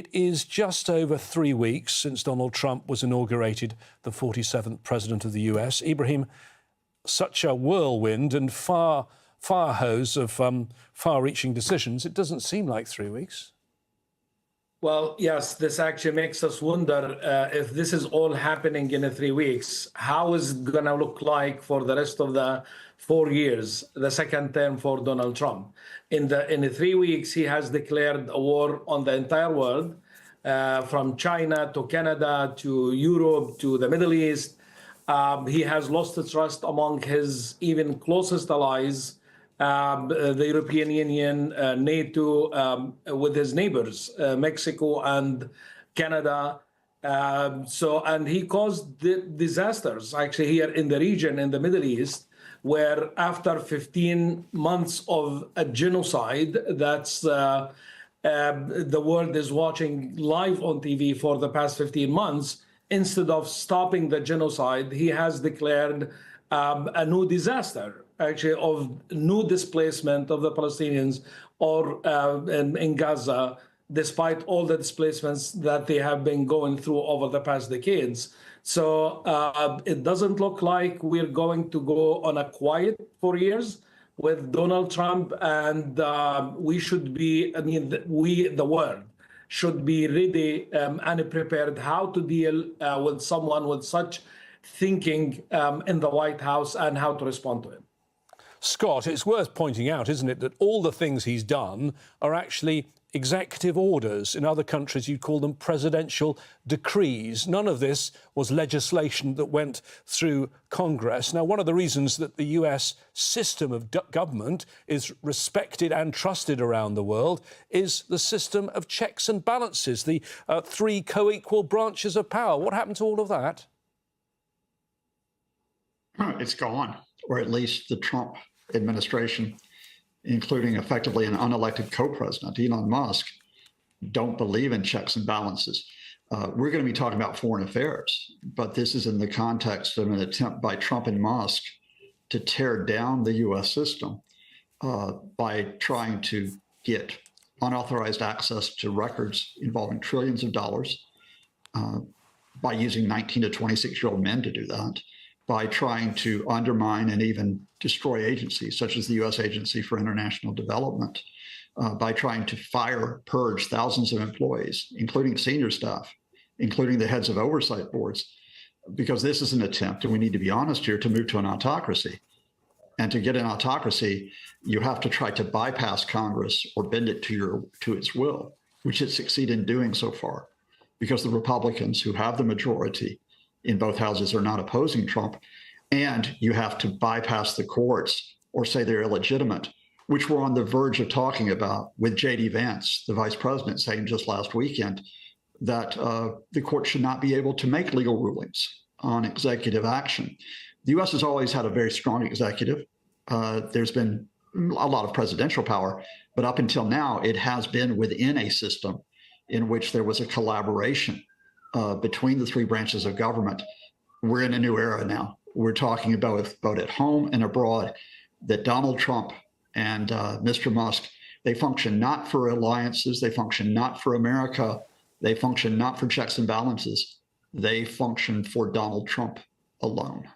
It is just over 3 weeks since Donald Trump was inaugurated the 47th president of the US. Ibrahim, such a whirlwind and fire hose of far-reaching decisions. It doesn't seem like 3 weeks. Well, yes, this actually makes us wonder if this is all happening in 3 weeks, how is it going to look like for the rest of the 4 years, the second term for Donald Trump? In the 3 weeks, he has declared a war on the entire world, from China to Canada to Europe to the Middle East. He has lost the trust among his even closest allies, the European Union, NATO, with his neighbors, Mexico and Canada. And he caused disasters actually here in the region, in the Middle East, where after 15 months of a genocide that's the world is watching live on TV for the past 15 months, instead of stopping the genocide, he has declared a new disaster, actually, of new displacement of the Palestinians or in Gaza, despite all the displacements that they have been going through over the past decades. So it doesn't look like we're going to go on a quiet 4 years with Donald Trump, and we should be, the world, should be ready and prepared how to deal with someone with such thinking in the White House and how to respond to him. Scott, it's worth pointing out, isn't it, that all the things he's done are actually executive orders. In other countries, you'd call them presidential decrees. None of this was legislation that went through Congress. Now, one of the reasons that the US system of government is respected and trusted around the world is the system of checks and balances, the three co-equal branches of power. What happened to all of that? It's gone, or at least the Trump administration, including effectively an unelected co-president, Elon Musk, don't believe in checks and balances. We're going to be talking about foreign affairs, but this is in the context of an attempt by Trump and Musk to tear down the U.S. system by trying to get unauthorized access to records involving trillions of dollars, by using 19 to 26-year-old men to do that, by trying to undermine and even destroy agencies such as the U.S. Agency for International Development, by trying to purge thousands of employees, including senior staff, including the heads of oversight boards, because this is an attempt, and we need to be honest here, to move to an autocracy. And to get an autocracy, you have to try to bypass Congress or bend it to its will, which it succeeded in doing so far, because the Republicans, who have the majority in both houses, are not opposing Trump, and you have to bypass the courts or say they're illegitimate, which we're on the verge of talking about with J.D. Vance, the vice president, saying just last weekend that the court should not be able to make legal rulings on executive action. The U.S. has always had a very strong executive. There's been a lot of presidential power, but up until now, it has been within a system in which there was a collaboration between the three branches of government. We're in a new era now. We're talking about both at home and abroad that Donald Trump and Mr. Musk, they function not for alliances, they function not for America, they function not for checks and balances, they function for Donald Trump alone.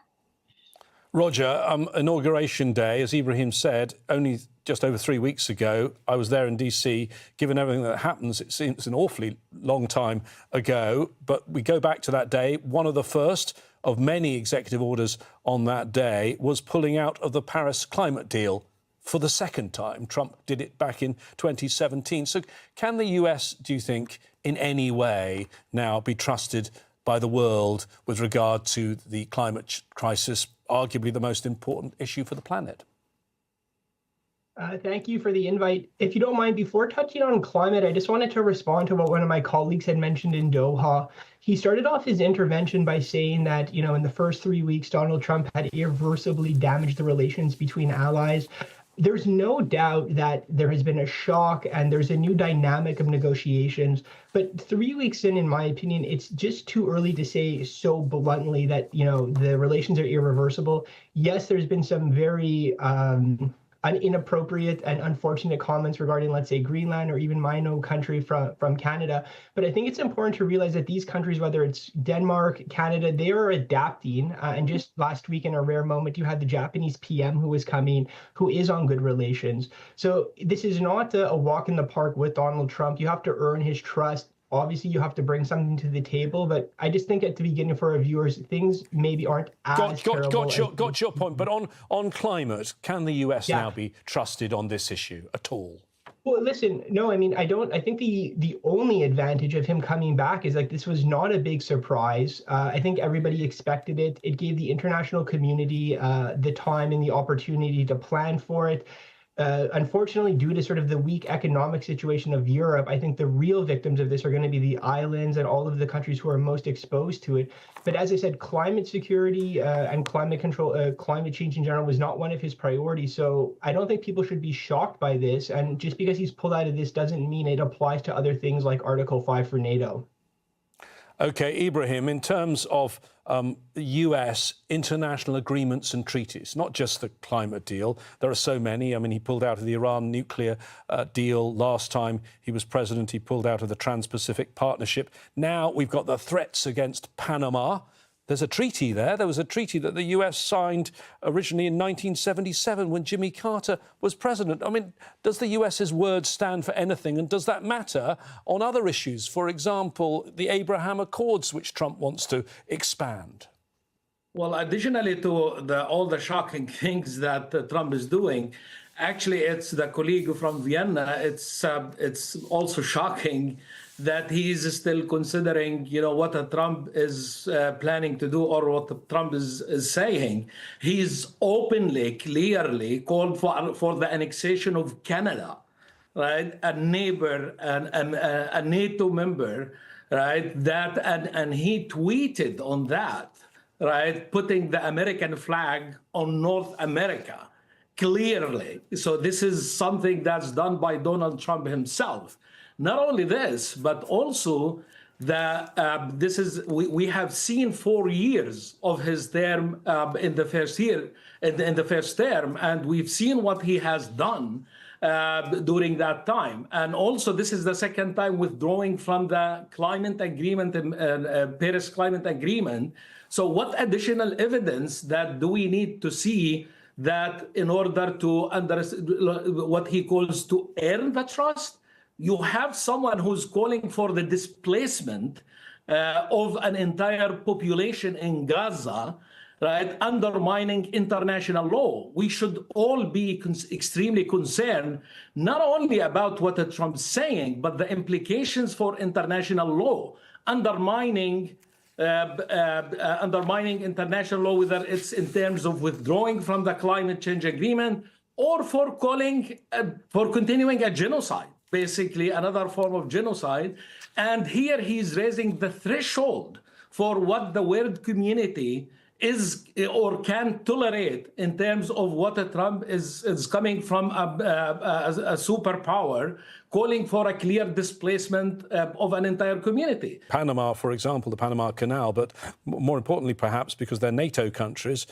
Roger, Inauguration Day, as Ibrahim said, only just over 3 weeks ago. I was there in DC. Given everything that happens, it seems an awfully long time ago. But we go back to that day. One of the first of many executive orders on that day was pulling out of the Paris climate deal for the second time. Trump did it back in 2017. So can the US, do you think, in any way now be trusted by the world with regard to the climate crisis, arguably the most important issue for the planet? Thank you for the invite. If you don't mind, before touching on climate, I just wanted to respond to what one of my colleagues had mentioned in Doha. He started off his intervention by saying that, in the first 3 weeks, Donald Trump had irreversibly damaged the relations between allies. There's no doubt that there has been a shock and there's a new dynamic of negotiations. But 3 weeks in my opinion, it's just too early to say so bluntly that, the relations are irreversible. Yes, there's been some very inappropriate and unfortunate comments regarding, let's say, Greenland or even my own country from Canada. But I think it's important to realize that these countries, whether it's Denmark, Canada, they are adapting. And just last week, in a rare moment, you had the Japanese PM who was coming, who is on good relations. So this is not a walk in the park with Donald Trump. You have to earn his trust. Obviously, you have to bring something to the table, but I just think at the beginning for our viewers, things maybe aren't as terrible. Got your point. But on climate, can the US now be trusted on this issue at all? Well, listen, no, I mean, I don't. I think the only advantage of him coming back is like this was not a big surprise. I think everybody expected it. It gave the international community the time and the opportunity to plan for it. Unfortunately, due to sort of the weak economic situation of Europe, I think the real victims of this are going to be the islands and all of the countries who are most exposed to it. But as I said, climate security and climate control, climate change in general was not one of his priorities. So I don't think people should be shocked by this. And just because he's pulled out of this doesn't mean it applies to other things like Article 5 for NATO. OK, Ibrahim, in terms of US international agreements and treaties, not just the climate deal, there are so many. I mean, he pulled out of the Iran nuclear deal last time he was president. He pulled out of the Trans-Pacific Partnership. Now we've got the threats against Panama. There's a treaty there. There was a treaty that the US signed originally in 1977 when Jimmy Carter was president. I mean, does the US's word stand for anything? And does that matter on other issues? For example, the Abraham Accords, which Trump wants to expand. Well, additionally to all the shocking things that Trump is doing, actually, it's the colleague from Vienna. It's also shocking that he is still considering, what Trump is planning to do or what Trump is saying. He's openly, clearly called for the annexation of Canada, right? A neighbor, a NATO member, right? And he tweeted on that, right? Putting the American flag on North America, clearly. So this is something that's done by Donald Trump himself. Not only this, but also we have seen 4 years of his term in the first year, in the first term, and we've seen what he has done during that time. And also, this is the second time withdrawing from the climate agreement, Paris Climate Agreement. So, what additional evidence that do we need to see that in order to what he calls to earn the trust? You have someone who's calling for the displacement of an entire population in Gaza, right, undermining international law. We should all be extremely concerned, not only about what Trump's saying, but the implications for international law, undermining international law, whether it's in terms of withdrawing from the climate change agreement or for continuing a genocide. Basically another form of genocide. And here he's raising the threshold for what the world community is or can tolerate in terms of what Trump is coming from a superpower, calling for a clear displacement of an entire community. Panama, for example, the Panama Canal, but more importantly, perhaps, because they're NATO countries,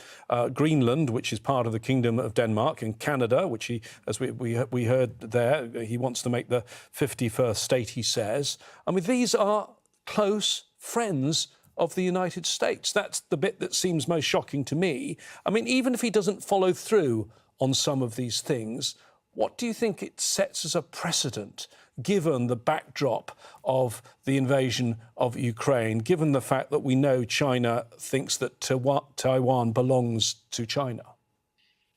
Greenland, which is part of the Kingdom of Denmark, and Canada, which he, as we heard there, he wants to make the 51st state, he says. I mean, these are close friends of the United States. That's the bit that seems most shocking to me. I mean, even if he doesn't follow through on some of these things, what do you think it sets as a precedent, given the backdrop of the invasion of Ukraine, given the fact that we know China thinks that Taiwan belongs to China?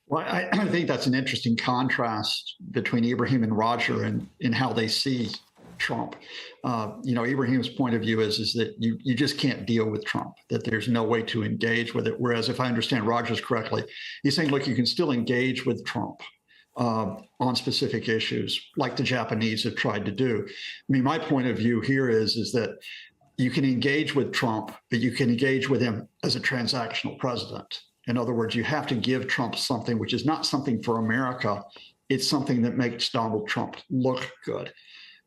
Well, I think that's an interesting contrast between Ibrahim and Roger in how they see Trump. Ibrahim's point of view is that you just can't deal with Trump, that there's no way to engage with it. Whereas if I understand Rogers correctly, he's saying, look, you can still engage with Trump on specific issues like the Japanese have tried to do. I mean, my point of view here is that you can engage with Trump, but you can engage with him as a transactional president. In other words, you have to give Trump something which is not something for America. It's something that makes Donald Trump look good.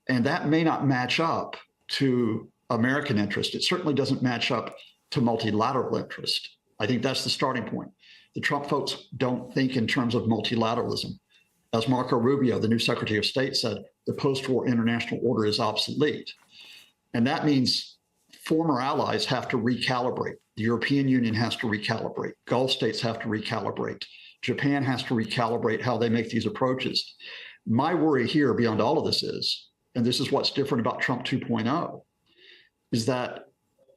And that may not match up to American interest. It certainly doesn't match up to multilateral interest. I think that's the starting point. The Trump folks don't think in terms of multilateralism. As Marco Rubio, the new Secretary of State, said, the post-war international order is obsolete. And that means former allies have to recalibrate. The European Union has to recalibrate. Gulf states have to recalibrate. Japan has to recalibrate how they make these approaches. My worry here, beyond all of this is, and this is what's different about Trump 2.0, is that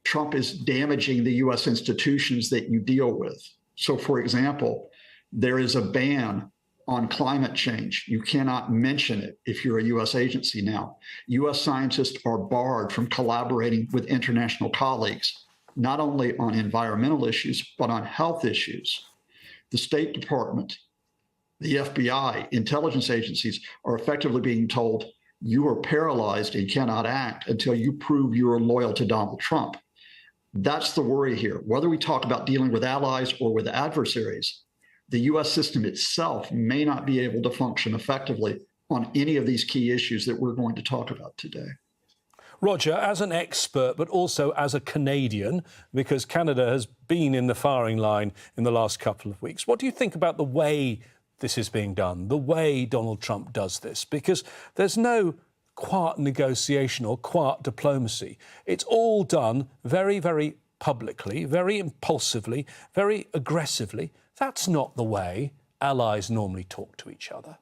Trump is damaging the U.S. institutions that you deal with. So, for example, there is a ban on climate change. You cannot mention it if you're a U.S. agency now. U.S. scientists are barred from collaborating with international colleagues, not only on environmental issues, but on health issues. The State Department, the FBI, intelligence agencies are effectively being told, you are paralyzed and cannot act until you prove you are loyal to Donald Trump. That's the worry here. Whether we talk about dealing with allies or with adversaries, the U.S. system itself may not be able to function effectively on any of these key issues that we're going to talk about today. Roger, as an expert, but also as a Canadian, because Canada has been in the firing line in the last couple of weeks, what do you think about the way this is being done, the way Donald Trump does this? Because there's no quiet negotiation or quiet diplomacy. It's all done very, very publicly, very impulsively, very aggressively. That's not the way allies normally talk to each other.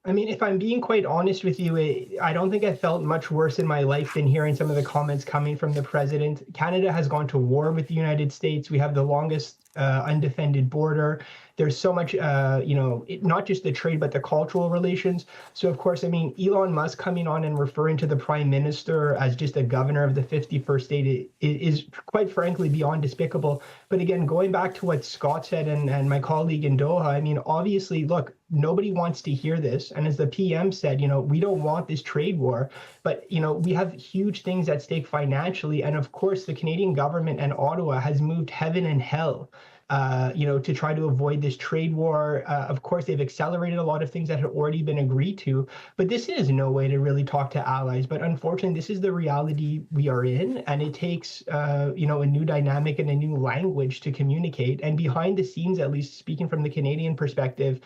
I mean, if I'm being quite honest with you, I don't think I felt much worse in my life than hearing some of the comments coming from the president. Canada has gone to war with the United States. We have the longest undefended border. There's so much, not just the trade, but the cultural relations. So, of course, I mean, Elon Musk coming on and referring to the prime minister as just a governor of the 51st state is quite frankly beyond despicable. But again, going back to what Scott said and my colleague in Doha, I mean, obviously, look, nobody wants to hear this. And as the PM said, we don't want this trade war, but, we have huge things at stake financially. And of course, the Canadian government and Ottawa has moved heaven and hell to try to avoid this trade war. Of course, they've accelerated a lot of things that had already been agreed to, but this is no way to really talk to allies. But unfortunately, this is the reality we are in, and it takes, a new dynamic and a new language to communicate. And behind the scenes, at least speaking from the Canadian perspective,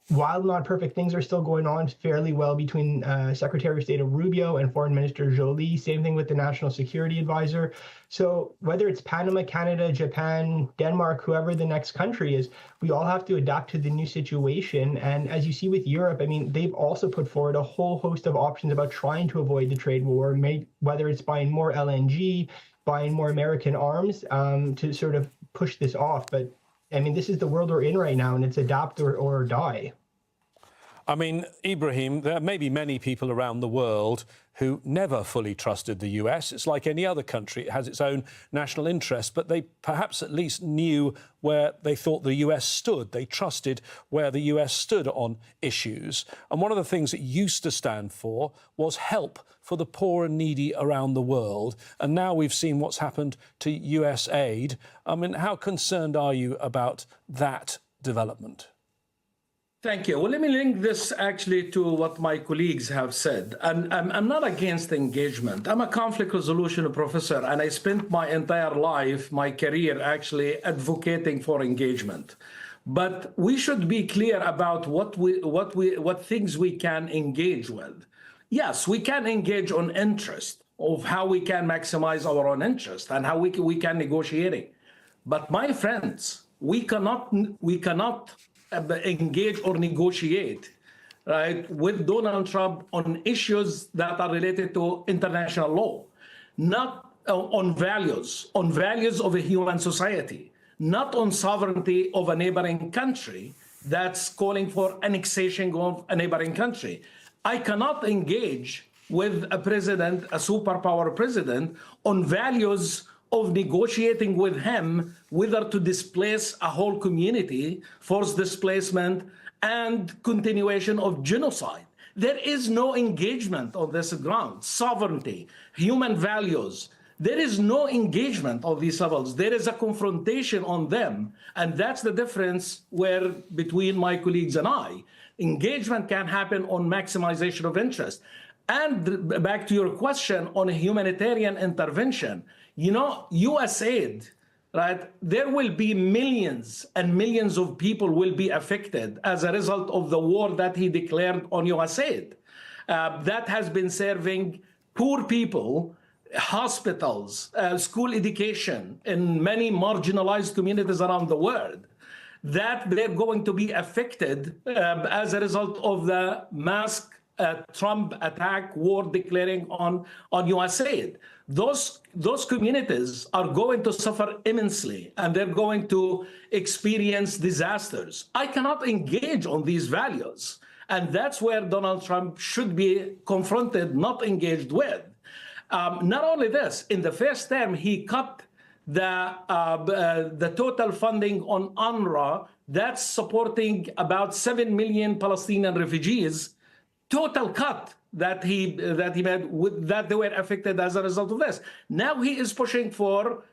while not perfect, things are still going on fairly well between Secretary of State Rubio and Foreign Minister Joly. Same thing with the National Security Advisor. So whether it's Panama, Canada, Japan, Denmark, whoever the next country is, we all have to adapt to the new situation. And as you see with Europe, I mean, they've also put forward a whole host of options about trying to avoid the trade war, whether it's buying more LNG, buying more American arms to sort of push this off. But I mean, this is the world we're in right now, and it's adapt or die. I mean, Ibrahim, there may be many people around the world who never fully trusted the US. It's like any other country. It has its own national interest, but they perhaps at least knew where they thought the US stood. They trusted where the US stood on issues. And one of the things it used to stand for was help for the poor and needy around the world. And now we've seen what's happened to US aid. I mean, how concerned are you about that development? Thank you. Well, let me link this actually to what my colleagues have said. And I'm not against engagement. I'm a conflict resolution professor, and I spent my entire life, my career, actually advocating for engagement. But we should be clear about what things we can engage with. Yes, we can engage on interest of how we can maximize our own interest and how we can negotiate. But my friends, we cannot engage or negotiate, right, with Donald Trump on issues that are related to international law, not on values of a human society, not on sovereignty of a neighboring country that's calling for annexation of a neighboring country. I cannot engage with a president, a superpower president, on values of negotiating with him whether to displace a whole community, forced displacement, and continuation of genocide. There is no engagement on this ground. Sovereignty, human values, there is no engagement on these levels. There is a confrontation on them. And that's the difference between my colleagues and I. Engagement can happen on maximization of interest. And back to your question on a humanitarian intervention, US aid, right, there will be millions and millions of people will be affected as a result of the war that he declared on US aid. That has been serving poor people, hospitals, school education in many marginalized communities around the world, that they're going to be affected as a result of the mass Trump attack war declaring on US aid. Those communities are going to suffer immensely, and they're going to experience disasters. I cannot engage on these values. And that's where Donald Trump should be confronted, not engaged with. Not only this, in the first term, he cut the total funding on UNRWA that's supporting about 7 million Palestinian refugees. Total cut that he made, that they were affected as a result of this. Now he is pushing for,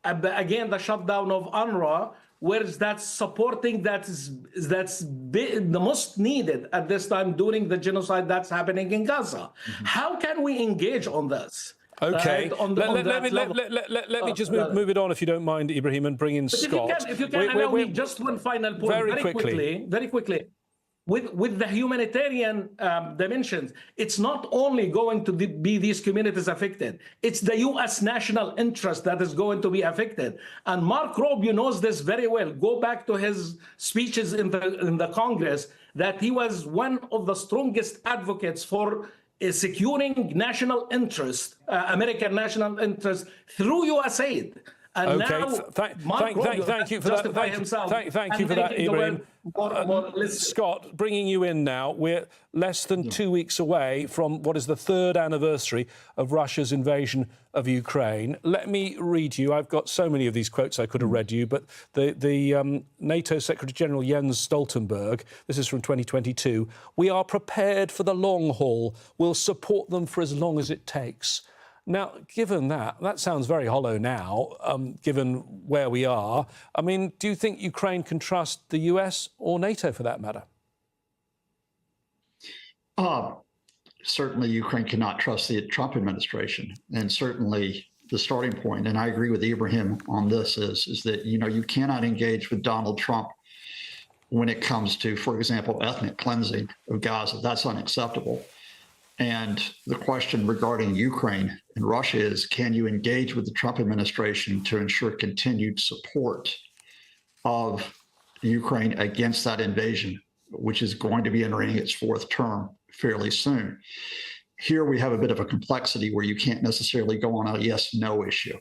again, the shutdown of UNRWA, whereas that's supporting that's the most needed at this time during the genocide that's happening in Gaza. How can we engage on this? Okay, Let let me just move it on, if you don't mind, Ibrahim, and bring in Scott. If you can allow me just one final point, very quickly. With the humanitarian dimensions, it's not only going to be these communities affected, it's the U.S. national interest that is going to be affected. And Mark Rubio knows this very well. Go back to his speeches in the Congress, that he was one of the strongest advocates for securing national interest, American national interest, through U.S. aid. And okay, thank you for that. Thank you for that, Ibrahim. Scott, bringing you in now. We're less than 2 weeks away from what is the 3rd anniversary of Russia's invasion of Ukraine. Let me read you. I've got so many of these quotes I could have read you, but the NATO Secretary General Jens Stoltenberg, this is from 2022, "We are prepared for the long haul. We'll support them for as long as it takes." Now, given that sounds very hollow now, given where we are. I mean, do you think Ukraine can trust the US or NATO for that matter? Certainly, Ukraine cannot trust the Trump administration. And certainly the starting point, and I agree with Ibrahim on this, is that, you cannot engage with Donald Trump when it comes to, for example, ethnic cleansing of Gaza. That's unacceptable. And the question regarding Ukraine and Russia is, can you engage with the Trump administration to ensure continued support of Ukraine against that invasion, which is going to be entering its 4th term fairly soon? Here we have a bit of a complexity where you can't necessarily go on a yes-no issue.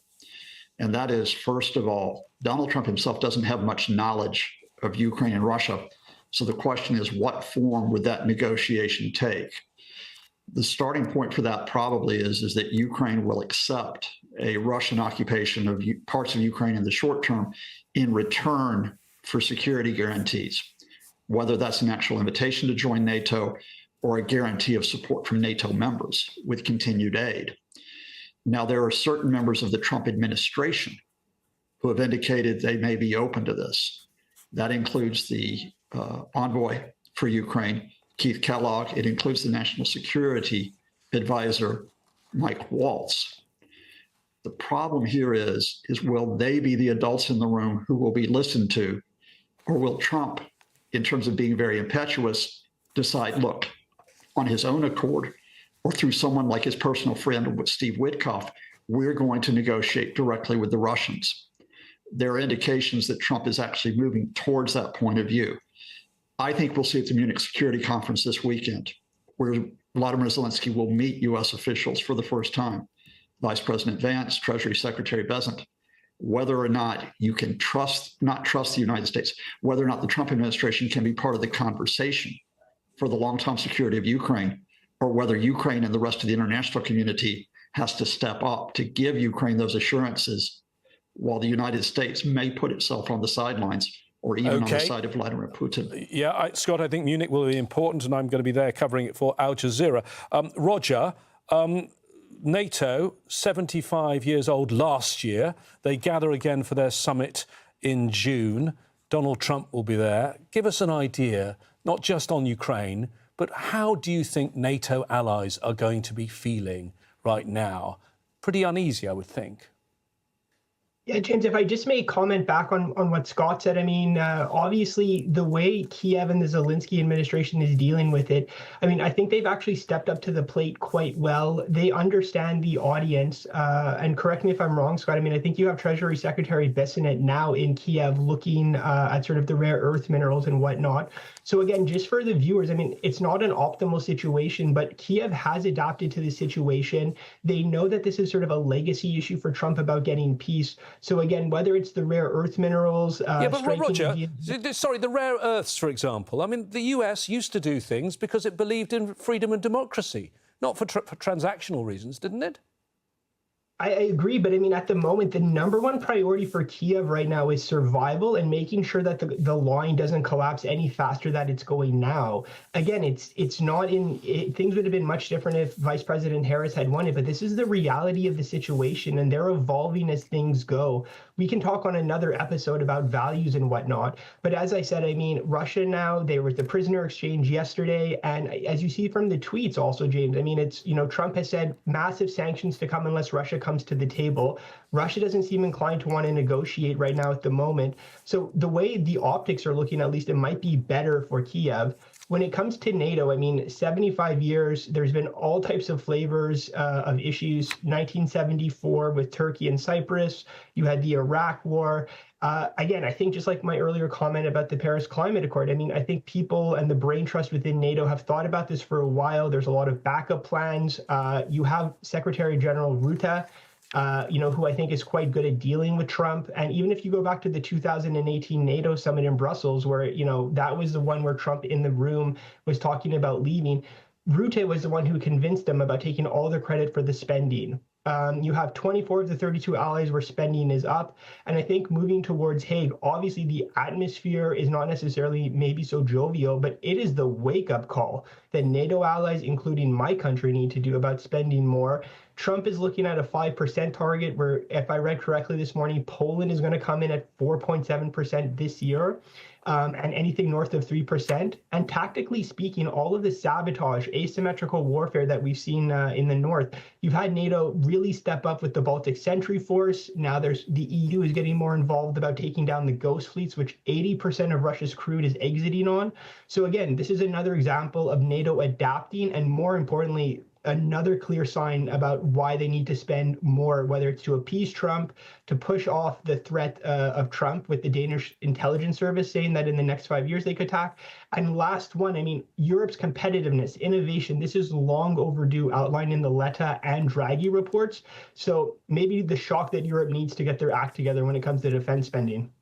And that is, first of all, Donald Trump himself doesn't have much knowledge of Ukraine and Russia. So the question is, what form would that negotiation take? The starting point for that probably is that Ukraine will accept a Russian occupation of parts of Ukraine in the short term in return for security guarantees, whether that's an actual invitation to join NATO or a guarantee of support from NATO members with continued aid. Now, there are certain members of the Trump administration who have indicated they may be open to this. That includes the envoy for Ukraine, Keith Kellogg. It includes the National Security Advisor, Mike Waltz. The problem here is will they be the adults in the room who will be listened to, or will Trump, in terms of being very impetuous, decide, look, on his own accord, or through someone like his personal friend, Steve Witkoff, we're going to negotiate directly with the Russians. There are indications that Trump is actually moving towards that point of view. I think we'll see at the Munich Security Conference this weekend, where Vladimir Zelensky will meet U.S. officials for the first time, Vice President Vance, Treasury Secretary Bessent, whether or not you can not trust the United States, whether or not the Trump administration can be part of the conversation for the long-term security of Ukraine, or whether Ukraine and the rest of the international community has to step up to give Ukraine those assurances, while the United States may put itself on the sidelines or even on the side of Vladimir Putin. Yeah, Scott, I think Munich will be important, and I'm going to be there covering it for Al Jazeera. Roger, NATO, 75 years old last year. They gather again for their summit in June. Donald Trump will be there. Give us an idea, not just on Ukraine, but how do you think NATO allies are going to be feeling right now? Pretty uneasy, I would think. Yeah, James, if I just may comment back on what Scott said, I mean, obviously the way Kiev and the Zelensky administration is dealing with it, I mean, I think they've actually stepped up to the plate quite well. They understand the audience, and correct me if I'm wrong, Scott, I mean, I think you have Treasury Secretary Bessonnet now in Kiev looking at sort of the rare earth minerals and whatnot. So again, just for the viewers, I mean, it's not an optimal situation, but Kiev has adapted to the situation. They know that this is sort of a legacy issue for Trump about getting peace. So again, whether it's the rare earth minerals, yeah, but Roger, sorry, the rare earths, for example. I mean, the US used to do things because it believed in freedom and democracy, not for transactional reasons, didn't it? I agree, but I mean, at the moment, the number one priority for Kiev right now is survival and making sure that the line doesn't collapse any faster than it's going now. Again, it's not things would have been much different if Vice President Harris had won it, but this is the reality of the situation, and they're evolving as things go. We can talk on another episode about values and whatnot, but as I said, I mean, Russia now, there was the prisoner exchange yesterday, and as you see from the tweets also, James, I mean, it's, you know, Trump has said massive sanctions to come unless Russia comes to the table. Russia doesn't seem inclined to want to negotiate right now at the moment. So the way the optics are looking, at least it might be better for Kiev. When it comes to NATO, I mean, 75 years, there's been all types of flavors of issues. 1974 with Turkey and Cyprus, you had the Iraq War. Again, I think just like my earlier comment about the Paris Climate Accord, I mean, I think people and the brain trust within NATO have thought about this for a while. There's a lot of backup plans. You have Secretary General Rutte, you know, who I think is quite good at dealing with Trump. And even if you go back to the 2018 NATO summit in Brussels, where, you know, that was the one where Trump in the room was talking about leaving, Rutte was the one who convinced them about taking all the credit for the spending. You have 24 of the 32 allies where spending is up. And I think moving towards Hague, obviously the atmosphere is not necessarily maybe so jovial, but it is the wake-up call that NATO allies, including my country, need to do about spending more. Trump is looking at a 5% target where, if I read correctly this morning, Poland is going to come in at 4.7% this year. And anything north of 3%. And tactically speaking, all of the sabotage, asymmetrical warfare that we've seen in the north, you've had NATO really step up with the Baltic Sentry Force. Now the EU is getting more involved about taking down the ghost fleets, which 80% of Russia's crude is exiting on. So again, this is another example of NATO adapting, and more importantly, another clear sign about why they need to spend more, whether it's to appease Trump, to push off the threat of Trump with the Danish intelligence service saying that in the next 5 years they could attack. And last one, I mean, Europe's competitiveness, innovation, this is long overdue, outlined in the Letta and Draghi reports. So maybe the shock that Europe needs to get their act together when it comes to defense spending.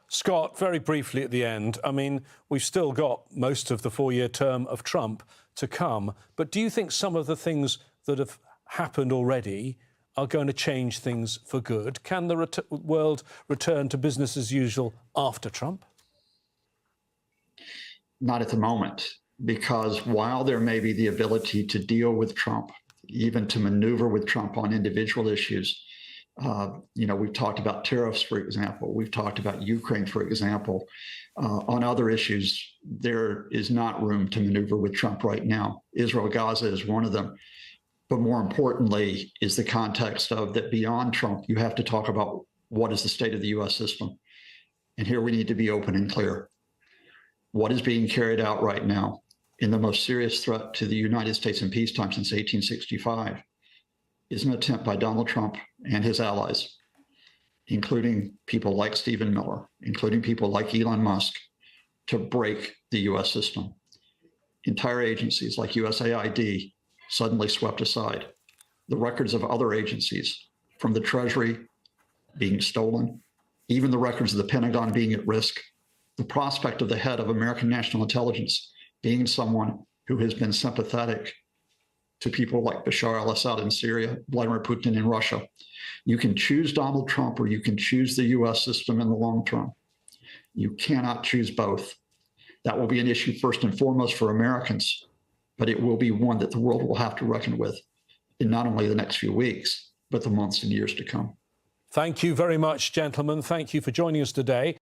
Scott, very briefly at the end, I mean, we've still got most of the 4-year term of Trump to come, but do you think some of the things that have happened already are going to change things for good? Can the world return to business as usual after Trump? Not at the moment, because while there may be the ability to deal with Trump, even to maneuver with Trump on individual issues, you know, we've talked about tariffs, for example. We've talked about Ukraine, for example. On other issues, there is not room to maneuver with Trump right now. Israel, Gaza is one of them. But more importantly is the context of that beyond Trump, you have to talk about what is the state of the U.S. system. And here we need to be open and clear. What is being carried out right now in the most serious threat to the United States in peacetime since 1865 is an attempt by Donald Trump and his allies, including people like Stephen Miller, including people like Elon Musk, to break the U.S. system. Entire agencies like USAID suddenly swept aside. The records of other agencies, from the Treasury being stolen, even the records of the Pentagon being at risk, the prospect of the head of American National Intelligence being someone who has been sympathetic to people like Bashar al-Assad in Syria, Vladimir Putin in Russia. You can choose Donald Trump or you can choose the U.S. system in the long term. You cannot choose both. That will be an issue first and foremost for Americans, but it will be one that the world will have to reckon with in not only the next few weeks, but the months and years to come. Thank you very much, gentlemen. Thank you for joining us today.